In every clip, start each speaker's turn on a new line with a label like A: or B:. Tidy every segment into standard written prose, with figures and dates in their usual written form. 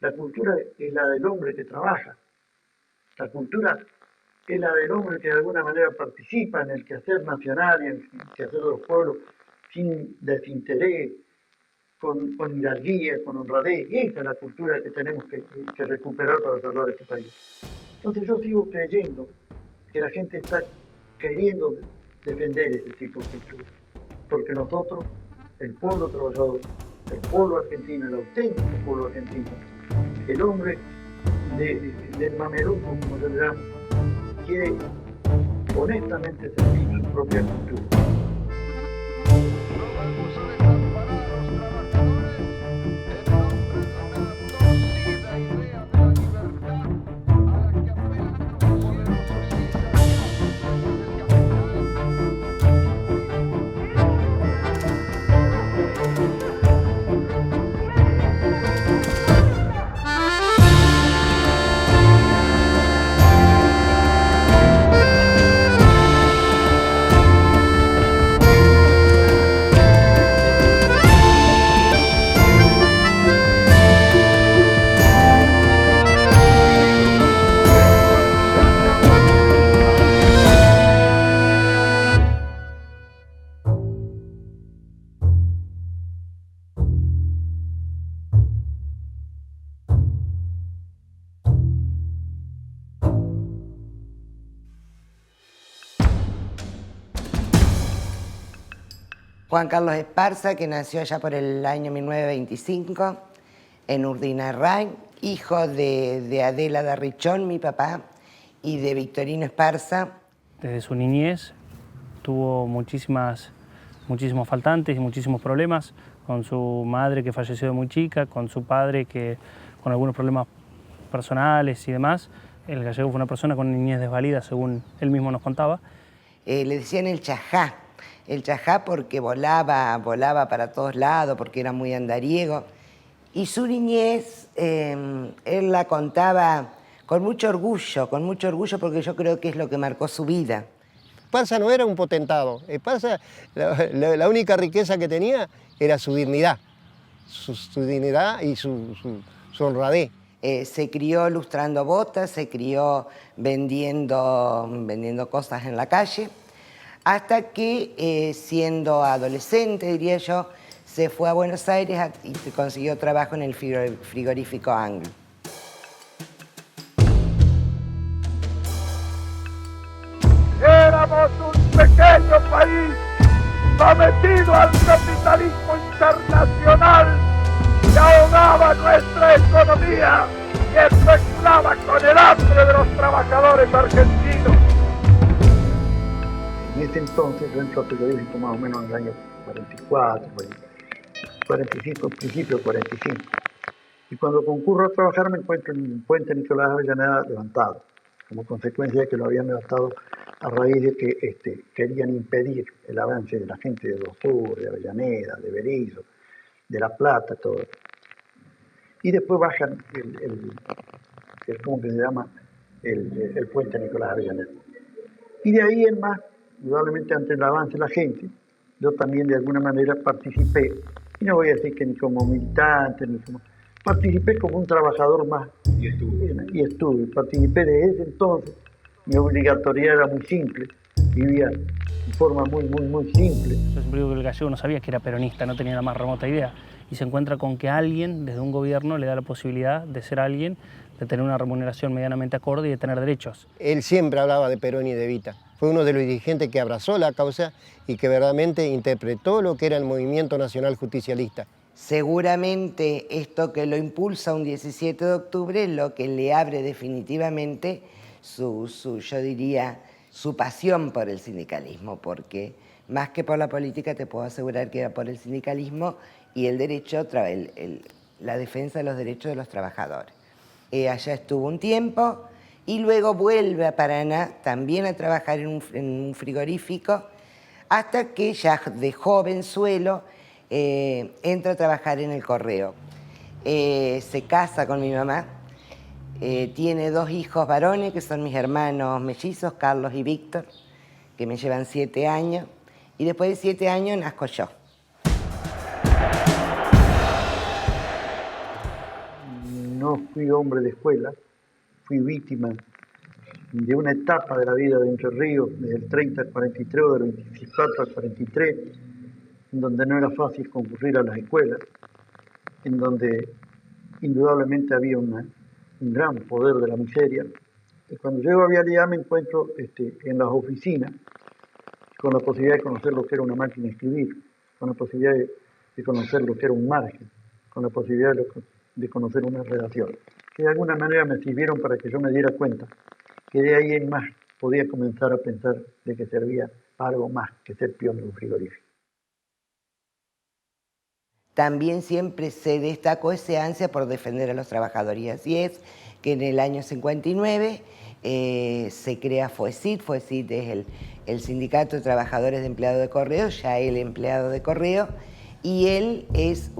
A: La cultura es la del hombre que trabaja. La cultura es la del hombre que de alguna manera participa en el quehacer nacional y en el quehacer de los pueblos sin desinterés, con hidalguía, con honradez. Esa es la cultura que tenemos que recuperar para salvar este país. Entonces yo sigo creyendo que la gente está queriendo defender ese tipo de cultura, porque nosotros, el pueblo trabajador, el pueblo argentino, el auténtico pueblo argentino, el hombre del mameluco, como se le llama, quiere honestamente servir su propia cultura.
B: Juan Carlos Esparza, que nació allá por el año 1925 en Urdinarrain, hijo de Adela Darrichón, mi papá, y de Victorino Esparza.
C: Desde su niñez tuvo muchísimos faltantes y muchísimos problemas, con su madre que falleció de muy chica, con su padre que con algunos problemas personales y demás. El gallego fue una persona con niñez desvalida, según él mismo nos contaba.
B: Le decían el chajá porque volaba para todos lados, porque era muy andariego. Y su niñez, él la contaba con mucho orgullo, porque yo creo que es lo que marcó su vida.
D: Esparza no era un potentado. Esparza, la única riqueza que tenía era su dignidad, su dignidad y su honradez.
B: Se crió lustrando botas, se crió vendiendo cosas en la calle, hasta que, siendo adolescente, diría yo, se fue a Buenos Aires y se consiguió trabajo en el frigorífico Anglo.
E: Éramos un pequeño país sometido al capitalismo internacional que ahogaba nuestra economía y especulaba con el hambre de los trabajadores argentinos.
A: En ese entonces yo entro al frigorífico más o menos en el año 44, 45, principio 45. Y cuando concurro a trabajar me encuentro en el puente Nicolás Avellaneda levantado, como consecuencia de que lo habían levantado a raíz de que querían impedir el avance de la gente de Dos Sur, de Avellaneda, de Berizo, de La Plata, todo. Y después bajan ¿cómo que se llama? El puente Nicolás Avellaneda. Y de ahí en más, indudablemente ante el avance de la gente, yo también de alguna manera participé, y no voy a decir que ni como militante, participé como un trabajador más. Y estuve. Participé desde ese entonces. Mi obligatoriedad era muy simple, vivía de forma muy simple.
C: Yo siempre digo que el gallego no sabía que era peronista, no tenía la más remota idea. Y se encuentra con que alguien, desde un gobierno, le da la posibilidad de ser alguien, de tener una remuneración medianamente acorde y de tener derechos.
D: Él siempre hablaba de Perón y de Evita. Fue uno de los dirigentes que abrazó la causa y que verdaderamente interpretó lo que era el movimiento nacional justicialista.
B: Seguramente esto que lo impulsa un 17 de octubre es lo que le abre definitivamente yo diría, su pasión por el sindicalismo, porque más que por la política te puedo asegurar que era por el sindicalismo y el derecho, la defensa de los derechos de los trabajadores. Allá estuvo un tiempo y luego vuelve a Paraná también a trabajar en un frigorífico, hasta que ya de jovenzuelo entra a trabajar en el correo. Se casa con mi mamá, tiene 2 hijos varones que son mis hermanos mellizos, Carlos y Víctor, que me llevan 7 años, y después de 7 años nazco yo.
A: no fui hombre de escuela, fui víctima de una etapa de la vida de Entre Ríos, desde el 30 al 43 o del 24 al 43, en donde no era fácil concurrir a las escuelas, en donde indudablemente había un gran poder de la miseria. Y cuando llego a Vialidad me encuentro en las oficinas con la posibilidad de conocer lo que era una máquina de escribir, con la posibilidad de conocer lo que era un margen, con la posibilidad de conocer una redacción, que de alguna manera me sirvieron para que yo me diera cuenta que de ahí en más podía comenzar a pensar de que servía para algo más que ser peón de un frigorífico.
B: También siempre se destacó ese ansia por defender a los trabajadores, y así es que en el año 59 se crea FOESIT. FOESIT es el Sindicato de Trabajadores de Empleados de Correo, ya él empleado de correo, y él es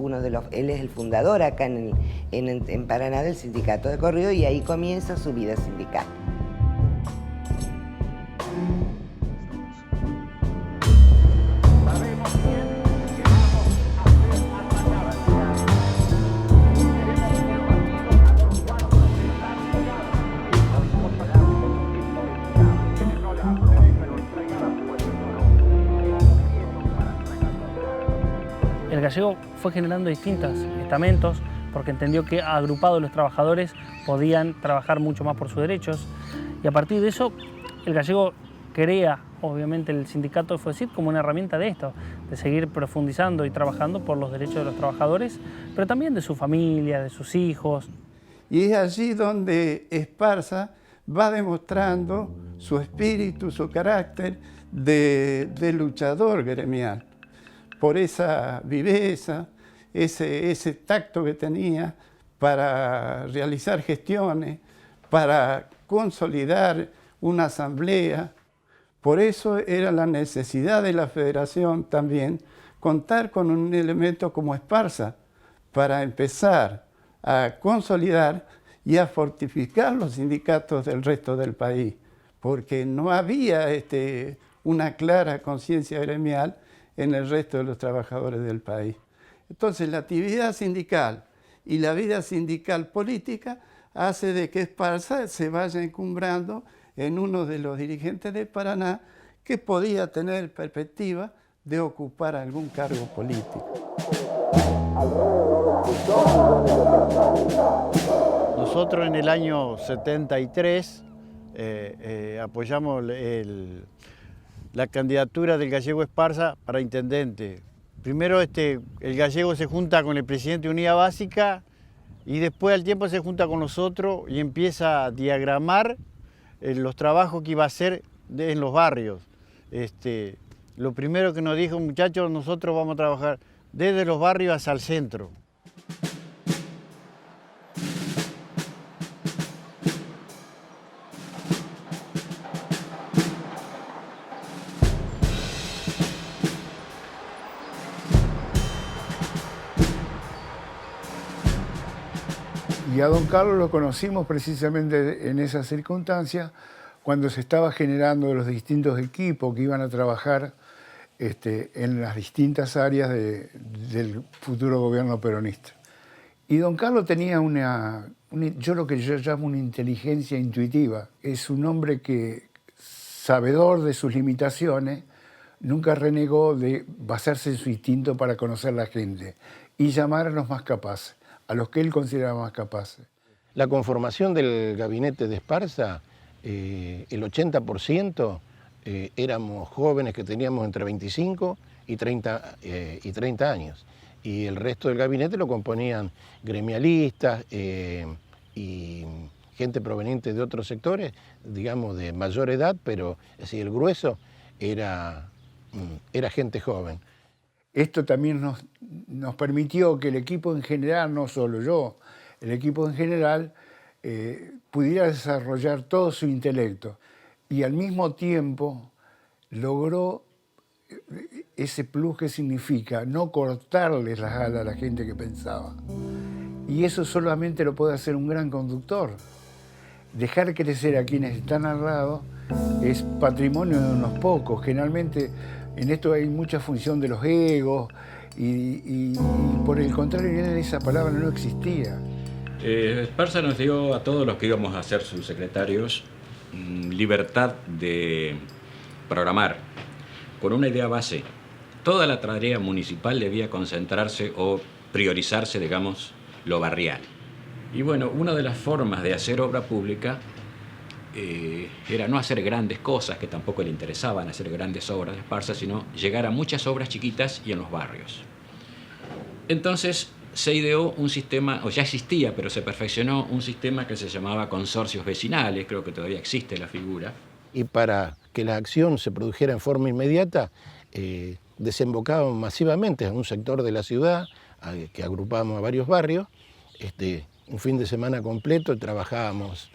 B: él es el fundador acá en Paraná del Sindicato de Correo, y ahí comienza su vida sindical.
C: El Gallego fue generando distintos estamentos porque entendió que agrupados los trabajadores podían trabajar mucho más por sus derechos, y a partir de eso el Gallego crea obviamente el sindicato de FOESIT como una herramienta de esto, de seguir profundizando y trabajando por los derechos de los trabajadores, pero también de su familia, de sus hijos.
F: Y es allí donde Esparza va demostrando su espíritu, su carácter de luchador gremial, por esa viveza, ese tacto que tenía para realizar gestiones, para consolidar una asamblea. Por eso era la necesidad de la federación también contar con un elemento como Esparza para empezar a consolidar y a fortificar los sindicatos del resto del país, porque no había una clara conciencia gremial en el resto de los trabajadores del país. Entonces la actividad sindical y la vida sindical política hace de que Esparza se vaya encumbrando en uno de los dirigentes de Paraná que podía tener perspectiva de ocupar algún cargo político.
G: Nosotros en el año 73 apoyamos la candidatura del Gallego Esparza para intendente. Primero el Gallego se junta con el presidente de Unidad Básica y después al tiempo se junta con nosotros y empieza a diagramar los trabajos que iba a hacer en los barrios. Lo primero que nos dijo, muchachos, nosotros vamos a trabajar desde los barrios hasta el centro.
H: Y a don Carlos lo conocimos precisamente en esa circunstancia, cuando se estaba generando los distintos equipos que iban a trabajar en las distintas áreas del futuro gobierno peronista. Y don Carlos tenía lo que yo llamo una inteligencia intuitiva. Es un hombre que, sabedor de sus limitaciones, nunca renegó de basarse en su instinto para conocer a la gente y llamar a los más capaces, a los que él consideraba más capaces.
I: La conformación del gabinete de Esparza, el 80% éramos jóvenes que teníamos entre 25 y 30 años. Y el resto del gabinete lo componían gremialistas y gente proveniente de otros sectores, digamos de mayor edad, pero el grueso era gente joven.
H: Esto también nos permitió que el equipo en general, no solo yo, el equipo en general pudiera desarrollar todo su intelecto y al mismo tiempo logró ese plus que significa no cortarles las alas a la gente que pensaba. Y eso solamente lo puede hacer un gran conductor. Dejar crecer a quienes están al lado es patrimonio de unos pocos. Generalmente en esto hay mucha función de los egos y por el contrario, en él esa palabra no existía.
J: Esparza nos dio a todos los que íbamos a ser sus secretarios libertad de programar con una idea base. Toda la tarea municipal debía concentrarse o priorizarse, digamos, lo barrial. Y bueno, una de las formas de hacer obra pública era no hacer grandes cosas, que tampoco le interesaban hacer grandes obras de Esparza, sino llegar a muchas obras chiquitas y en los barrios. Entonces se ideó un sistema, o ya existía, pero se perfeccionó un sistema que se llamaba consorcios vecinales, creo que todavía existe la figura.
I: Y para que la acción se produjera en forma inmediata, desembocaban masivamente en un sector de la ciudad, que agrupábamos a varios barrios. Un fin de semana completo trabajábamos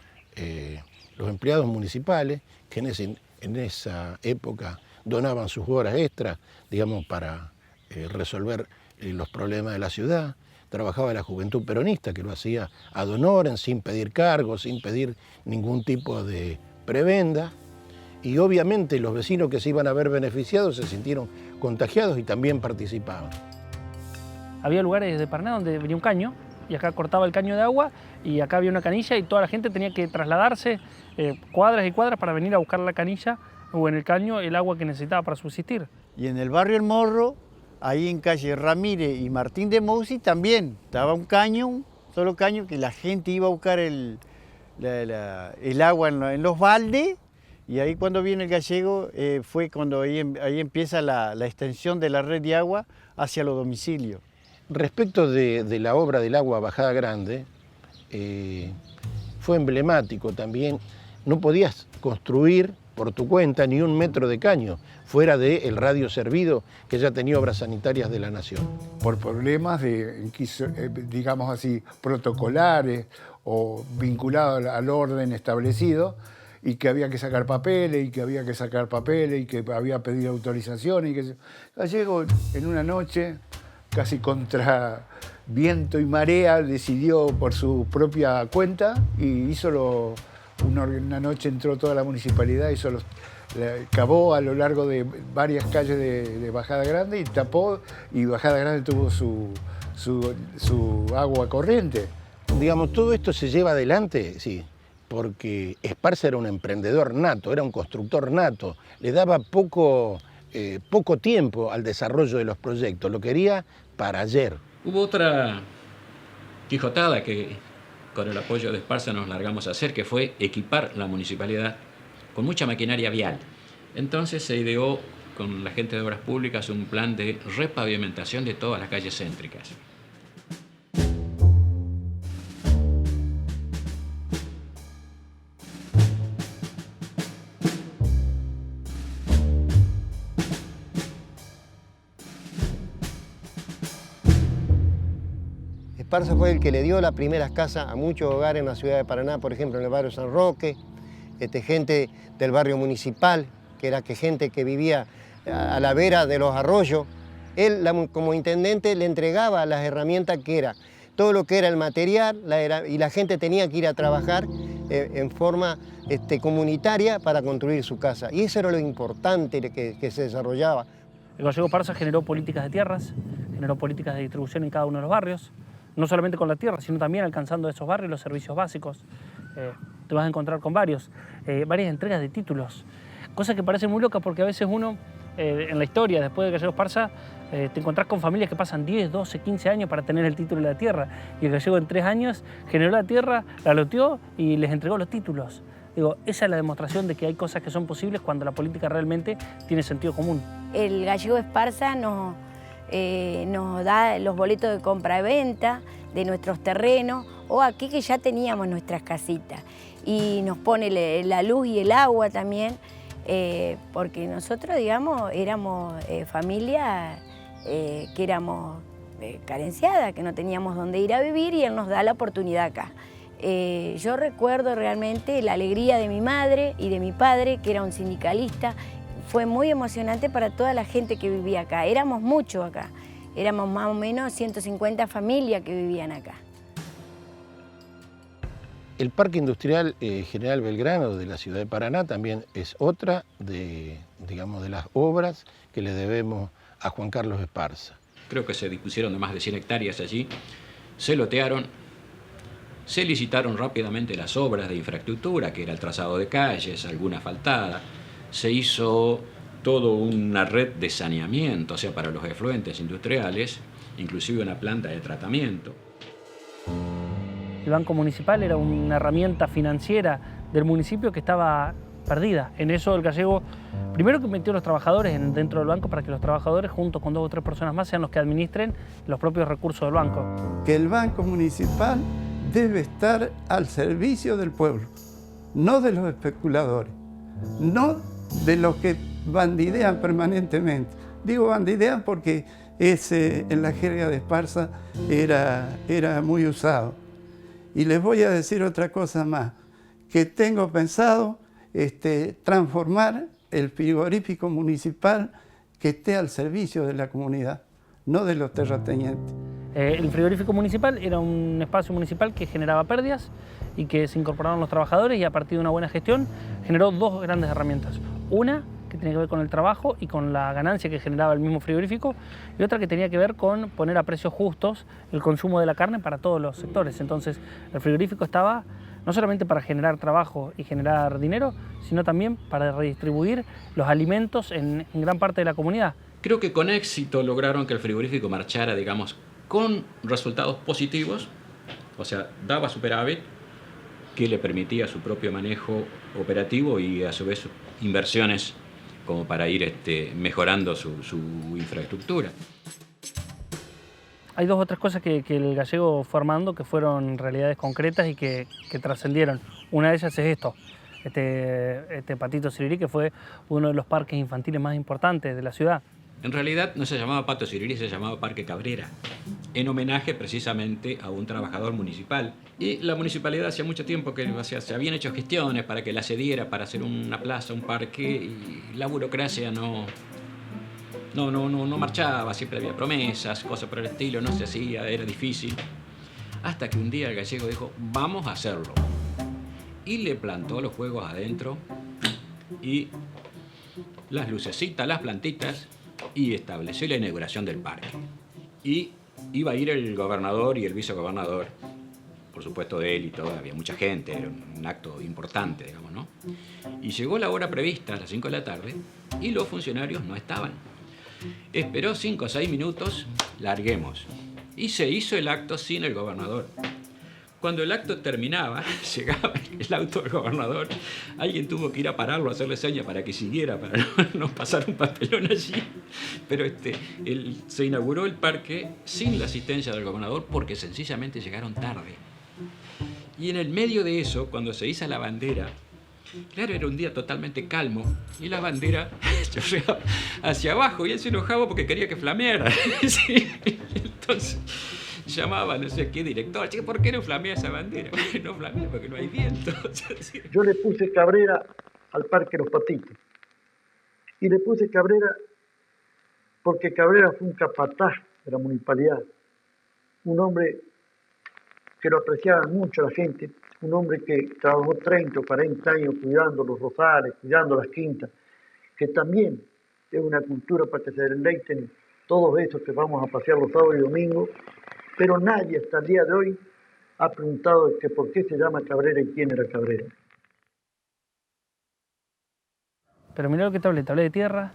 I: los empleados municipales, que en esa época donaban sus horas extras, digamos, para resolver los problemas de la ciudad. Trabajaba la juventud peronista, que lo hacía ad honorem, sin pedir cargos, sin pedir ningún tipo de prebenda. Y obviamente los vecinos que se iban a ver beneficiados se sintieron contagiados y también participaban.
C: Había lugares de Paraná donde venía un caño y acá cortaba el caño de agua y acá había una canilla y toda la gente tenía que trasladarse cuadras y cuadras para venir a buscar la canilla o en el caño el agua que necesitaba para subsistir.
G: Y en el barrio El Morro, ahí en calle Ramírez y Martín de Mousi también estaba un caño, un solo caño, que la gente iba a buscar el agua en los baldes. Y ahí cuando viene el gallego fue cuando ahí empieza la extensión de la red de agua hacia los domicilios.
I: Respecto de la obra del agua Bajada Grande, fue emblemático también. No podías construir por tu cuenta ni un metro de caño fuera del radio servido que ya tenía Obras Sanitarias de la Nación.
H: Por problemas digamos así, protocolares o vinculados al orden establecido, y que había que sacar papeles, y que había pedido autorizaciones, y que Gallego en una noche, casi contra viento y marea, decidió por su propia cuenta y hizo una noche entró toda la municipalidad, cavó a lo largo de varias calles de Bajada Grande y tapó, y Bajada Grande tuvo su agua corriente.
I: Digamos, todo esto se lleva adelante, sí, porque Esparza era un emprendedor nato, era un constructor nato, le daba poco tiempo al desarrollo de los proyectos, lo quería para ayer.
J: Hubo otra quijotada que con el apoyo de Esparza nos largamos a hacer, que fue equipar la municipalidad con mucha maquinaria vial. Entonces se ideó con la gente de Obras Públicas un plan de repavimentación de todas las calles céntricas.
D: Esparza fue el que le dio las primeras casas a muchos hogares en la ciudad de Paraná, por ejemplo en el barrio San Roque, gente del barrio municipal, que era gente que vivía a la vera de los arroyos. Él, como intendente, le entregaba las herramientas que era, todo lo que era el material, y la gente tenía que ir a trabajar en forma comunitaria para construir su casa. Y eso era lo importante que se desarrollaba.
C: El gallego Esparza generó políticas de tierras, generó políticas de distribución en cada uno de los barrios, no solamente con la tierra, sino también alcanzando esos barrios los servicios básicos. Te vas a encontrar con varias entregas de títulos, cosa que parece muy loca porque a veces uno, en la historia, después de Gallego Esparza, te encontrás con familias que pasan 10, 12, 15 años para tener el título de la tierra, y el gallego en 3 años generó la tierra, la loteó y les entregó los títulos. Digo, esa es la demostración de que hay cosas que son posibles cuando la política realmente tiene sentido común.
K: El gallego Esparza nos da los boletos de compra-venta de nuestros terrenos, o aquí que ya teníamos nuestras casitas, y nos pone la luz y el agua también, porque nosotros, digamos, éramos familia que éramos carenciada, que no teníamos dónde ir a vivir, y él nos da la oportunidad acá. Yo recuerdo realmente la alegría de mi madre y de mi padre, que era un sindicalista. Fue muy emocionante para toda la gente que vivía acá. Éramos muchos acá. Éramos más o menos 150 familias que vivían acá.
I: El Parque Industrial General Belgrano de la ciudad de Paraná también es otra de las obras que le debemos a Juan Carlos Esparza.
J: Creo que se dispusieron de más de 100 hectáreas allí, se lotearon, Se licitaron rápidamente las obras de infraestructura, que era el trazado de calles, alguna asfaltada. Se hizo toda una red de saneamiento, o sea, para los efluentes industriales, inclusive una planta de tratamiento.
C: El Banco Municipal era una herramienta financiera del municipio que estaba perdida. En eso el gallego, primero que metió a los trabajadores dentro del banco para que los trabajadores, junto con 2 o 3 personas más, sean los que administren los propios recursos del banco.
F: Que el Banco Municipal debe estar al servicio del pueblo, no de los especuladores, no de los que bandidean permanentemente. Digo bandidean porque ese en la jerga de Esparza era muy usado. Y les voy a decir otra cosa más, que tengo pensado transformar el frigorífico municipal que esté al servicio de la comunidad, no de los terratenientes.
C: El frigorífico municipal era un espacio municipal que generaba pérdidas y que se incorporaron los trabajadores, y a partir de una buena gestión generó 2 grandes herramientas. Una que tenía que ver con el trabajo y con la ganancia que generaba el mismo frigorífico, y otra que tenía que ver con poner a precios justos el consumo de la carne para todos los sectores. Entonces el frigorífico estaba no solamente para generar trabajo y generar dinero, sino también para redistribuir los alimentos en gran parte de la comunidad.
J: Creo que con éxito lograron que el frigorífico marchara, digamos, con resultados positivos, o sea, daba superávit, que le permitía su propio manejo operativo y a su vez inversiones como para ir mejorando su infraestructura.
C: Hay 2 o 3 cosas que el gallego fue armando que fueron realidades concretas y que trascendieron. Una de ellas es esto, este Patito Sirirí, que fue uno de los parques infantiles más importantes de la ciudad.
J: En realidad no se llamaba Pato Sirirí, se llamaba Parque Cabrera, en homenaje precisamente a un trabajador municipal. Y la municipalidad hacía mucho tiempo que se habían hecho gestiones para que la cediera para hacer una plaza, un parque, y la burocracia no marchaba, siempre había promesas, cosas por el estilo, no se hacía, era difícil. Hasta que un día el gallego dijo, vamos a hacerlo. Y le plantó los juegos adentro, y las lucecitas, las plantitas, y estableció la inauguración del parque. Y iba a ir el gobernador y el vicegobernador, por supuesto de él y todo, había mucha gente, era un acto importante, digamos, ¿no? Y llegó la hora prevista, a las 5 de la tarde, y los funcionarios no estaban. Esperó 5 o 6 minutos, larguemos. Y se hizo el acto sin el gobernador. Cuando el acto terminaba, llegaba el auto del gobernador, alguien tuvo que ir a pararlo, a hacerle señas para que siguiera, para no pasar un papelón allí. Pero se inauguró el parque sin la asistencia del gobernador porque sencillamente llegaron tarde. Y en el medio de eso, cuando se iza la bandera, claro, era un día totalmente calmo, y la bandera chorreaba hacia abajo, y él se enojaba porque quería que flameara. Sí. Entonces llamaba no sé qué director, che, ¿por qué no flamea esa bandera? No flamea porque no hay viento.
A: Yo le puse Cabrera al Parque Los Patitos. Y le puse Cabrera porque Cabrera fue un capataz de la municipalidad. Un hombre que lo apreciaba mucho la gente. Un hombre que trabajó 30 o 40 años cuidando los rosales, cuidando las quintas. Que también es una cultura para que se deleiten todos estos que vamos a pasear los sábados y domingos. Pero nadie hasta el día de hoy ha preguntado que por qué se llama Cabrera y quién era Cabrera.
C: Pero mirá lo que te hablé de tierra,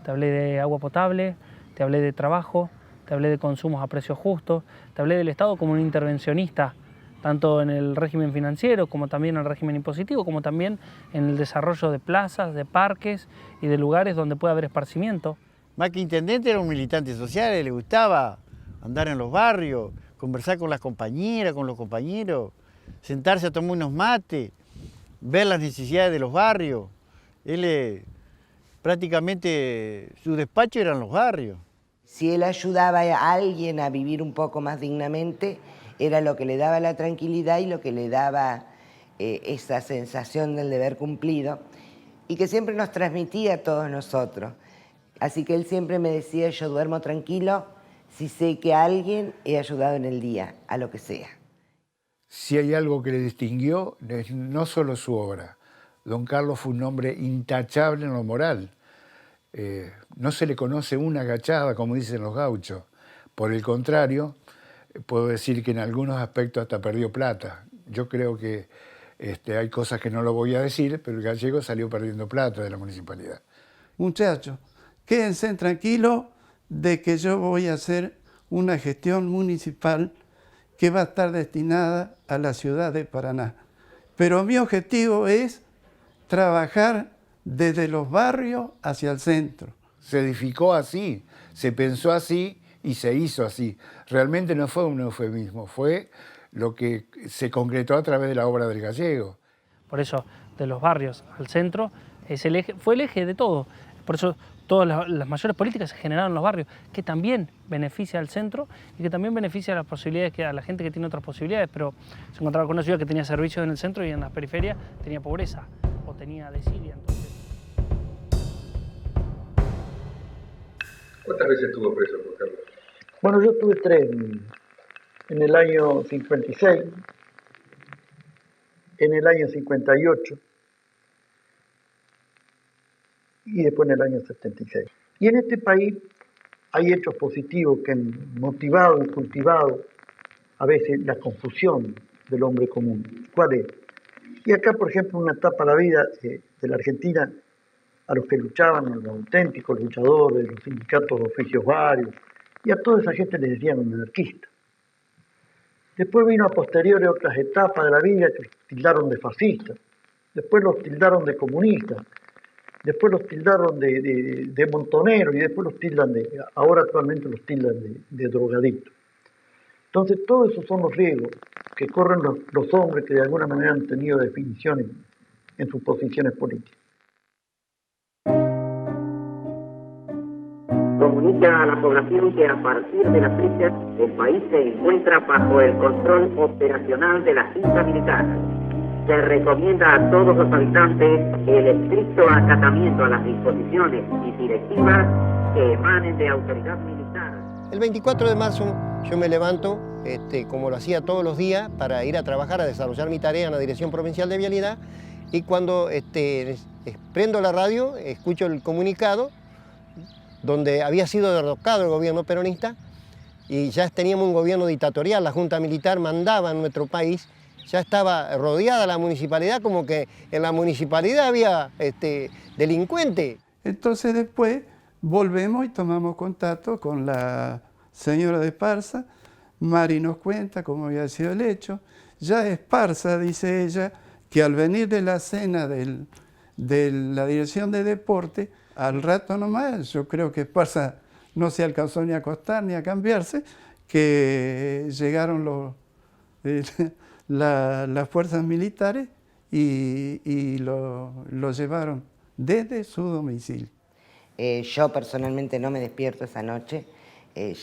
C: te hablé de agua potable, te hablé de trabajo, te hablé de consumos a precios justos, te hablé del Estado como un intervencionista, tanto en el régimen financiero, como también en el régimen impositivo, como también en el desarrollo de plazas, de parques y de lugares donde pueda haber esparcimiento.
G: Más que intendente era un militante social, le gustaba andar en los barrios, conversar con las compañeras, con los compañeros, sentarse a tomar unos mates, ver las necesidades de los barrios. Él prácticamente su despacho eran los barrios.
B: Si él ayudaba a alguien a vivir un poco más dignamente, era lo que le daba la tranquilidad y lo que le daba esa sensación del deber cumplido, y que siempre nos transmitía a todos nosotros. Así que él siempre me decía, yo duermo tranquilo si sé que a alguien he ayudado en el día, a lo que sea.
H: Si hay algo que le distinguió, es no solo su obra. Don Carlos fue un hombre intachable en lo moral. No se le conoce una agachada, como dicen los gauchos. Por el contrario, puedo decir que en algunos aspectos hasta perdió plata. Yo creo que hay cosas que no lo voy a decir, pero el gallego salió perdiendo plata de la municipalidad.
F: Muchachos, quédense tranquilos de que yo voy a hacer una gestión municipal que va a estar destinada a la ciudad de Paraná. Pero mi objetivo es trabajar desde los barrios hacia el centro.
H: Se edificó así, se pensó así y se hizo así. Realmente no fue un eufemismo, fue lo que se concretó a través de la obra del gallego.
C: Por eso, de los barrios al centro, fue el eje de todo. Por eso todas las mayores políticas se generaron en los barrios, que también beneficia al centro y que también beneficia a las posibilidades, a la gente que tiene otras posibilidades, pero se encontraba con una ciudad que tenía servicios en el centro y en las periferias tenía pobreza o tenía desidia. Entonces...
L: ¿Cuántas veces estuvo preso, Juan Carlos?
A: Bueno, yo estuve 3, en el año 56, en el año 58 y después en el año 76. Y en este país hay hechos positivos que han motivado y cultivado a veces la confusión del hombre común. ¿Cuál es? Y acá, por ejemplo, una etapa de la vida de la Argentina, a los que luchaban, a los auténticos luchadores, los sindicatos de oficios varios, y a toda esa gente les decían anarquistas. Después vino a posteriori otras etapas de la vida que los tildaron de fascistas, después los tildaron de comunistas, después los tildaron de montoneros y después los tildan ahora actualmente los tildan de drogadictos. Entonces todos esos son los riesgos que corren los hombres que de alguna manera han tenido definiciones en sus posiciones políticas.
M: Comunica a la población que a partir de la fecha el país se encuentra bajo el control operacional de la Junta Militar. Se recomienda a todos los habitantes el estricto acatamiento a las disposiciones y directivas que emanen de autoridad militar.
D: El 24 de marzo yo me levanto, como lo hacía todos los días, para ir a trabajar, a desarrollar mi tarea en la Dirección Provincial de Vialidad, y cuando prendo la radio, escucho el comunicado donde había sido derrocado el gobierno peronista y ya teníamos un gobierno dictatorial, la Junta Militar mandaba en nuestro país, ya estaba rodeada la municipalidad, como que en la municipalidad había delincuentes.
F: Entonces después volvemos y tomamos contacto con la señora de Esparza. Mari nos cuenta cómo había sido el hecho. Ya Esparza, dice ella, que al venir de la cena de la Dirección de Deporte, al rato nomás, yo creo que Esparza no se alcanzó ni a acostar ni a cambiarse, que llegaron las fuerzas militares y lo llevaron desde su domicilio.
B: Yo personalmente no me despierto esa noche,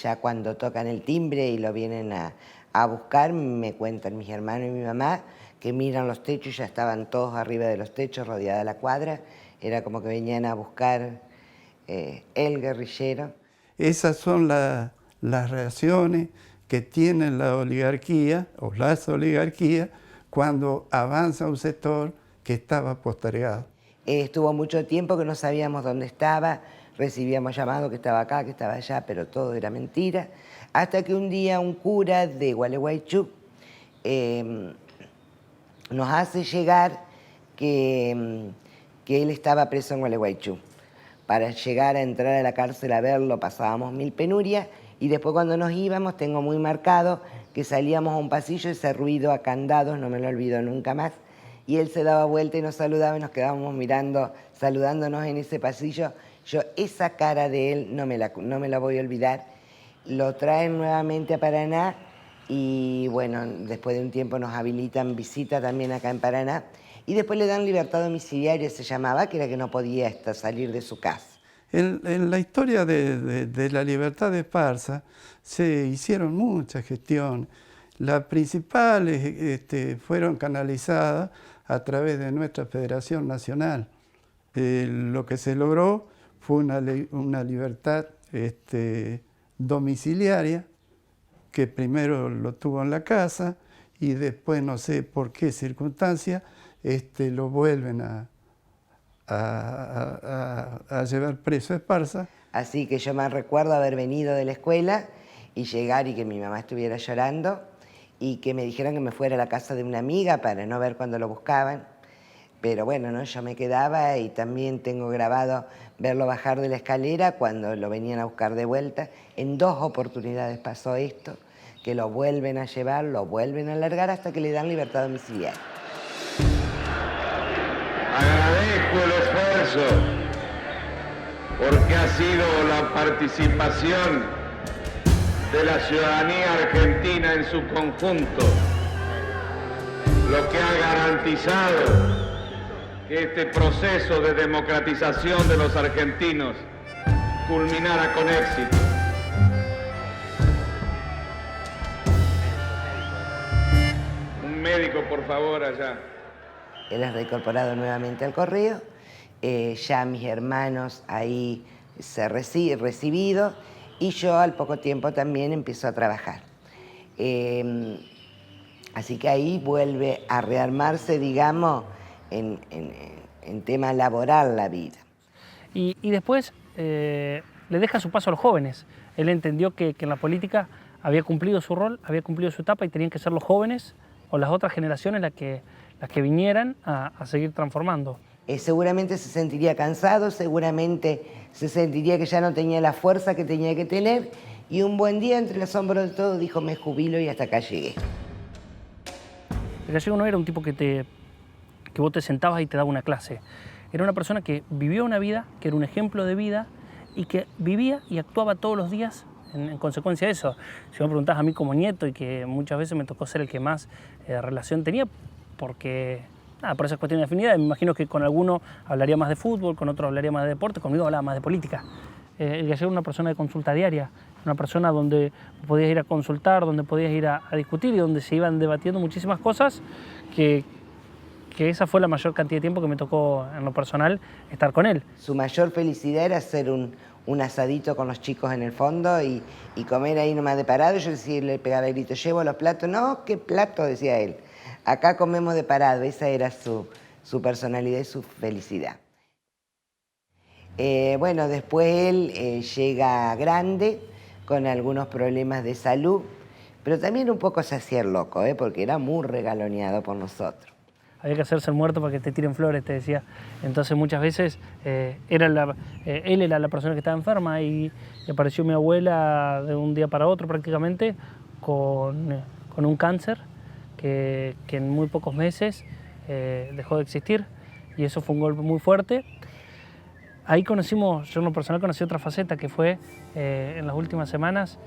B: ya cuando tocan el timbre y lo vienen a buscar, me cuentan mis hermanos y mi mamá que miran los techos, ya estaban todos arriba de los techos, rodeada la cuadra, era como que venían a buscar el guerrillero.
F: Esas son las reacciones que tiene la oligarquía o las oligarquías cuando avanza un sector que estaba postergado.
B: Estuvo mucho tiempo que no sabíamos dónde estaba, recibíamos llamados que estaba acá, que estaba allá, pero todo era mentira, hasta que un día un cura de Gualeguaychú nos hace llegar que él estaba preso en Gualeguaychú. Para llegar a entrar a la cárcel a verlo pasábamos 1000 penurias y después cuando nos íbamos tengo muy marcado que salíamos a un pasillo, ese ruido a candados, no me lo olvido nunca más, y él se daba vuelta y nos saludaba y nos quedábamos mirando, saludándonos en ese pasillo. Yo esa cara de él no me la voy a olvidar. Lo traen nuevamente a Paraná y bueno, después de un tiempo nos habilitan visita también acá en Paraná y después le dan libertad domiciliaria, se llamaba, que era que no podía salir de su casa.
F: En la historia de la libertad de Esparza se hicieron muchas gestiones. Las principales fueron canalizadas a través de nuestra Federación Nacional. Lo que se logró fue una libertad domiciliaria, que primero lo tuvo en la casa y después, no sé por qué circunstancia, lo vuelven a llevar preso a Esparza.
B: Así que yo me recuerdo haber venido de la escuela y llegar y que mi mamá estuviera llorando y que me dijeron que me fuera a la casa de una amiga para no ver cuando lo buscaban. Pero bueno, ¿no? Yo me quedaba y también tengo grabado verlo bajar de la escalera cuando lo venían a buscar de vuelta. En 2 oportunidades pasó esto, que lo vuelven a llevar, lo vuelven a largar hasta que le dan libertad domiciliaria.
L: Agradezco el esfuerzo porque ha sido la participación de la ciudadanía argentina en su conjunto lo que ha garantizado que este proceso de democratización de los argentinos culminara con éxito. Un médico, por favor, allá.
B: Él es reincorporado nuevamente al correo, ya mis hermanos ahí se recibido y yo al poco tiempo también empiezo a trabajar. Así que ahí vuelve a rearmarse, digamos, en tema laboral la vida.
C: Y después le deja su paso a los jóvenes. Él entendió que en la política había cumplido su rol, había cumplido su etapa y tenían que ser los jóvenes o las otras generaciones las que vinieran a seguir transformando.
B: Seguramente se sentiría cansado, seguramente se sentiría que ya no tenía la fuerza que tenía que tener y un buen día, entre el asombro de todo, dijo: me jubilo y hasta acá llegué.
C: El Gallego no era un tipo que vos te sentabas y te daba una clase. Era una persona que vivió una vida, que era un ejemplo de vida y que vivía y actuaba todos los días en consecuencia de eso. Si me preguntás a mí como nieto, y que muchas veces me tocó ser el que más relación tenía, porque por esas cuestiones de afinidad, me imagino que con alguno hablaría más de fútbol, con otro hablaría más de deporte, conmigo hablaba más de política. El Gallego era una persona de consulta diaria, una persona donde podías ir a consultar, donde podías ir a discutir y donde se iban debatiendo muchísimas cosas que esa fue la mayor cantidad de tiempo que me tocó en lo personal estar con él.
B: Su mayor felicidad era hacer un asadito con los chicos en el fondo y comer ahí nomás de parado. Yo decía, le pegaba el grito: llevo los platos. No, ¿qué plato?, decía él. Acá comemos de parado. Esa era su personalidad y su felicidad. Bueno, después él llega grande con algunos problemas de salud, pero también un poco se hacía el loco, porque era muy regaloneado por nosotros.
C: Había que hacerse el muerto para que te tiren flores, te decía. Entonces muchas veces él era la persona que estaba enferma y apareció mi abuela de un día para otro prácticamente con un cáncer que en muy pocos meses dejó de existir, y eso fue un golpe muy fuerte. Ahí conocimos, yo en lo personal conocí otra faceta que fue en las últimas semanas.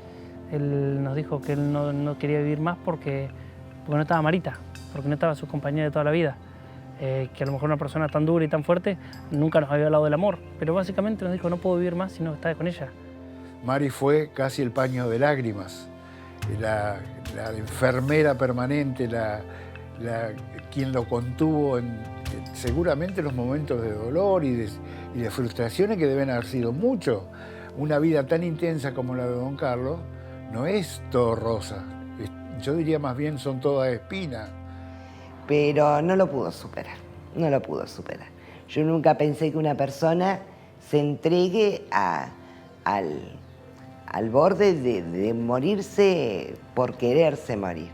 C: Él nos dijo que él no quería vivir más porque no estaba Marita, porque no estaba su compañera de toda la vida, que a lo mejor una persona tan dura y tan fuerte nunca nos había hablado del amor, pero básicamente nos dijo: no puedo vivir más si no estaba con ella.
H: Mari fue casi el paño de lágrimas, la enfermera permanente, quien lo contuvo seguramente en los momentos de dolor y de frustraciones, que deben haber sido mucho. Una vida tan intensa como la de don Carlos no es todo rosa. Yo diría más bien son todas espinas.
B: Pero no lo pudo superar, no lo pudo superar. Yo nunca pensé que una persona se entregue al borde de morirse por quererse morir.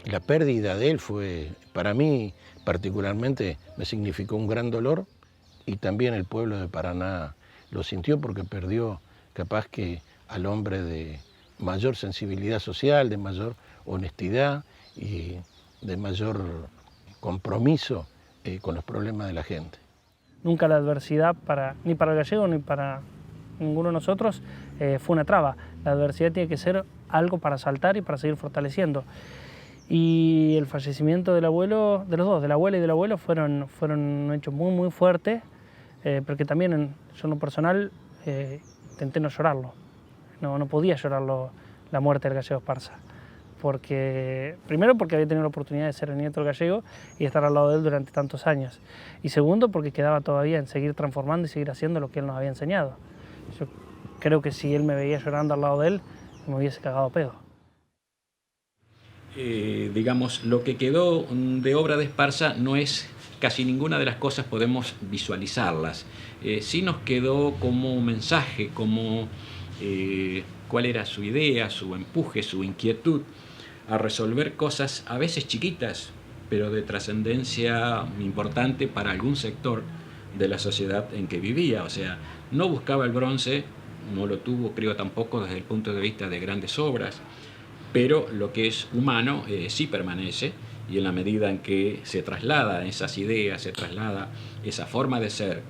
I: La pérdida de él fue, para mí particularmente, me significó un gran dolor, y también el pueblo de Paraná lo sintió porque perdió capaz que al hombre de mayor sensibilidad social, de mayor honestidad y de mayor compromiso con los problemas de la gente.
C: Nunca la adversidad, ni para el Gallego ni para ninguno de nosotros, fue una traba. La adversidad tiene que ser algo para saltar y para seguir fortaleciendo. Y el fallecimiento del abuelo, de los dos, de la abuela y del abuelo, fueron hechos muy, muy fuertes, porque también yo en lo personal intenté no llorarlo. No podía llorarlo, la muerte del Gallego Esparza. Primero porque había tenido la oportunidad de ser el nieto del Gallego y estar al lado de él durante tantos años. Y segundo porque quedaba todavía en seguir transformando y seguir haciendo lo que él nos había enseñado. Yo creo que si él me veía llorando al lado de él, me hubiese cagado a pedo.
J: Digamos, lo que quedó de obra de Esparza no es casi ninguna de las cosas podemos visualizarlas. Sí nos quedó como un mensaje, como cuál era su idea, su empuje, su inquietud a resolver cosas a veces chiquitas, pero de trascendencia importante para algún sector de la sociedad en que vivía. O sea, no buscaba el bronce, no lo tuvo, creo, tampoco desde el punto de vista de grandes obras, pero lo que es humano sí permanece, y en la medida en que se trasladan esas ideas, se traslada esa forma de ser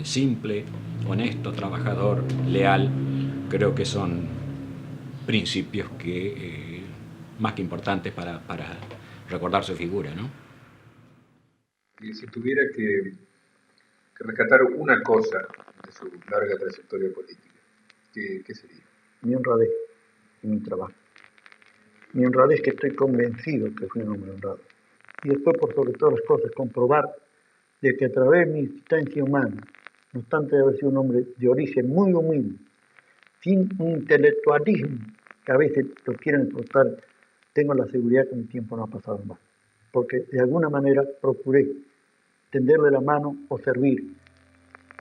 J: simple, honesto, trabajador, leal, creo que son principios que más que importantes para recordar su figura, ¿no?
L: Y si tuviera que rescatar una cosa de su larga trayectoria política, ¿qué sería?
A: Mi honradez y mi trabajo. Mi honradez, que estoy convencido que fui un hombre honrado. Y después, por sobre todas las cosas, comprobar de que a través de mi existencia humana, no obstante de haber sido un hombre de origen muy humilde, sin un intelectualismo que a veces lo quieren explotar, tengo la seguridad que mi tiempo no ha pasado más. Porque de alguna manera procuré tenderle la mano o servir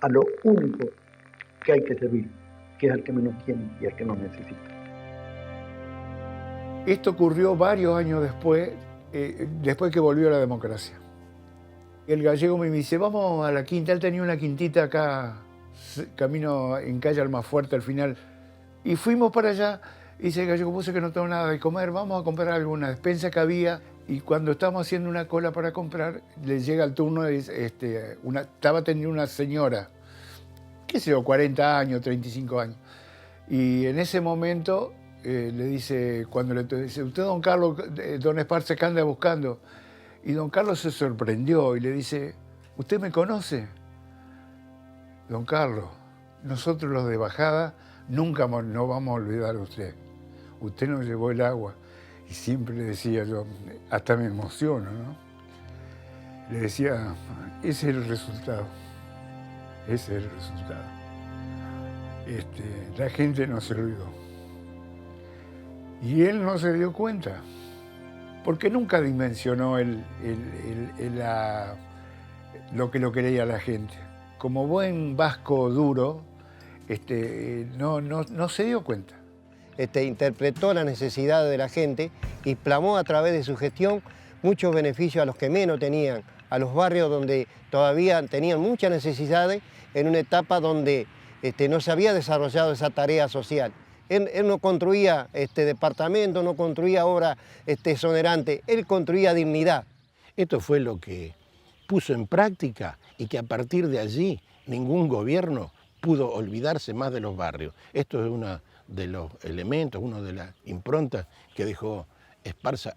A: a lo único que hay que servir, que es al que menos tiene y al que no necesita.
H: Esto ocurrió varios años después que volvió la democracia. El gallego me dice, vamos a la quinta. Él tenía una quintita acá, camino en calle Almafuerte al final. Y fuimos para allá, y dice el gallego, puse que no tengo nada de comer, vamos a comprar alguna despensa que había. Y cuando estábamos haciendo una cola para comprar, le llega el turno, estaba teniendo una señora, qué sé yo, 40 años, 35 años. Y en ese momento le dice, cuando le dice, usted, don Carlos, don Esparza, que anda buscando. Y don Carlos se sorprendió y le dice, ¿usted me conoce? Don Carlos, nosotros los de bajada nunca no vamos a olvidar a usted. Usted nos llevó el agua. Y siempre le decía yo, hasta me emociono, ¿no? Le decía, ese es el resultado. Ese es el resultado. La gente no se olvidó. Y él no se dio cuenta, porque nunca dimensionó lo que lo quería la gente. Como buen vasco duro, no se dio cuenta.
D: Interpretó la necesidad de la gente y plasmó a través de su gestión muchos beneficios a los que menos tenían, a los barrios donde todavía tenían muchas necesidades, en una etapa donde no se había desarrollado esa tarea social. Él no construía departamento, no construía obra exonerante, él construía dignidad.
I: Esto fue lo que puso en práctica y que a partir de allí ningún gobierno pudo olvidarse más de los barrios. Esto es uno de los elementos, una de las improntas que dejó Esparza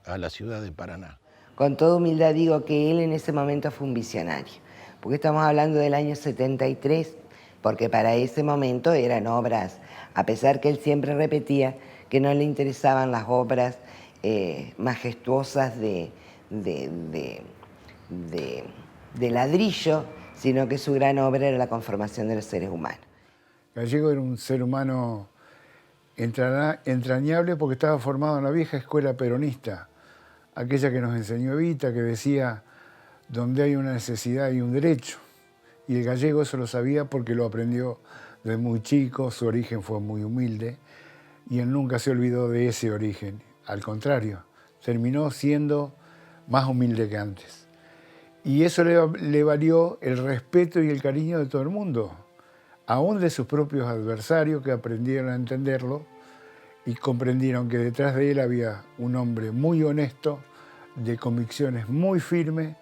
I: a la ciudad de Paraná.
B: Con toda humildad digo que él en ese momento fue un visionario, porque estamos hablando del año 73, porque para ese momento eran obras, a pesar que él siempre repetía que no le interesaban las obras majestuosas de ladrillo, sino que su gran obra era la conformación de los seres humanos.
H: Gallego era un ser humano entrañable porque estaba formado en la vieja escuela peronista, aquella que nos enseñó Evita, que decía, donde hay una necesidad hay un derecho. Y el gallego eso lo sabía porque lo aprendió desde muy chico, su origen fue muy humilde y él nunca se olvidó de ese origen. Al contrario, terminó siendo más humilde que antes. Y eso le valió el respeto y el cariño de todo el mundo, aún de sus propios adversarios que aprendieron a entenderlo y comprendieron que detrás de él había un hombre muy honesto, de convicciones muy firmes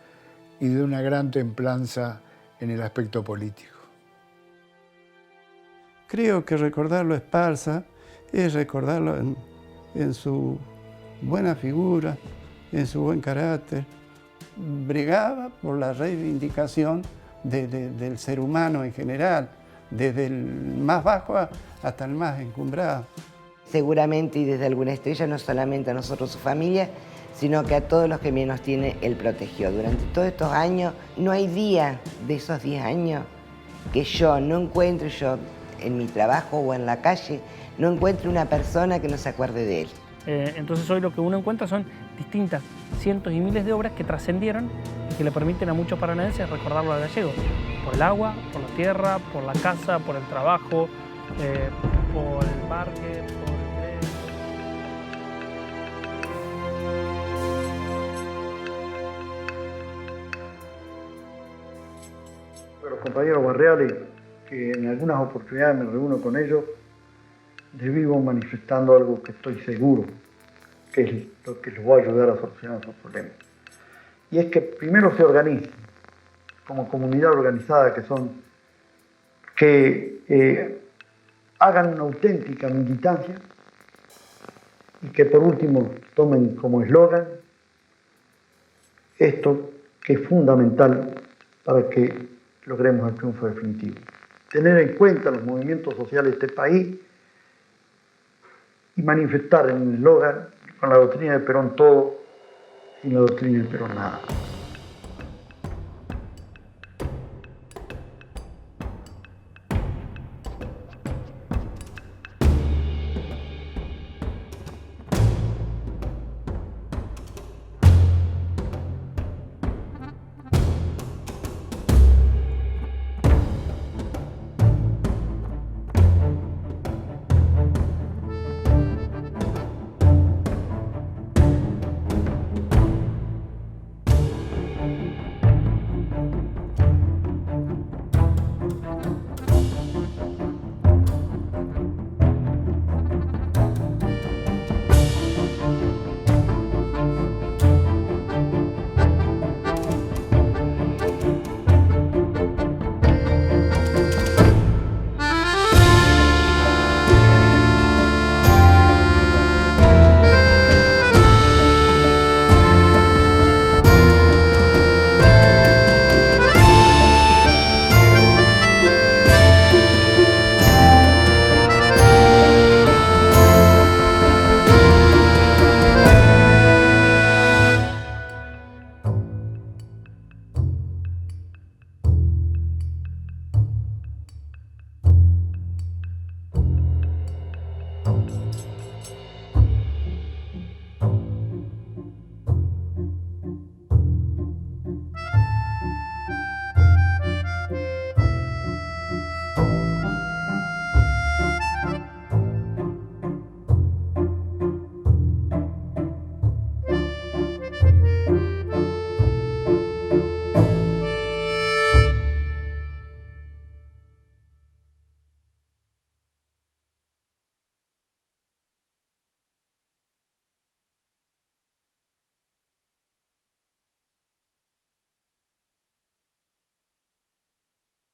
H: y de una gran templanza en el aspecto político.
F: Creo que recordarlo a Esparza es recordarlo en su buena figura, en su buen carácter. Bregaba por la reivindicación del ser humano en general, desde el más bajo hasta el más encumbrado.
B: Seguramente y desde alguna estrella, no solamente a nosotros, su familia, sino que a todos los que menos tiene, él protegió. Durante todos estos años, no hay día de esos 10 años que yo no encuentre, en mi trabajo o en la calle, no encuentre una persona que no se acuerde de él.
C: Entonces hoy lo que uno encuentra son distintas cientos y miles de obras que trascendieron y que le permiten a muchos paranaenses recordarlo al gallego, por el agua, por la tierra, por la casa, por el trabajo, por el parque, por el crédito.
A: Los compañeros barriales, que en algunas oportunidades me reúno con ellos, les vivo manifestando algo que estoy seguro que es lo que les va a ayudar a solucionar esos problemas. Y es que primero se organicen como comunidad organizada que son, que hagan una auténtica militancia y que por último tomen como eslogan esto que es fundamental para que logremos el triunfo definitivo. Tener en cuenta los movimientos sociales de este país y manifestar en el eslogan con la doctrina de Perón todo, sin la doctrina de Perón nada.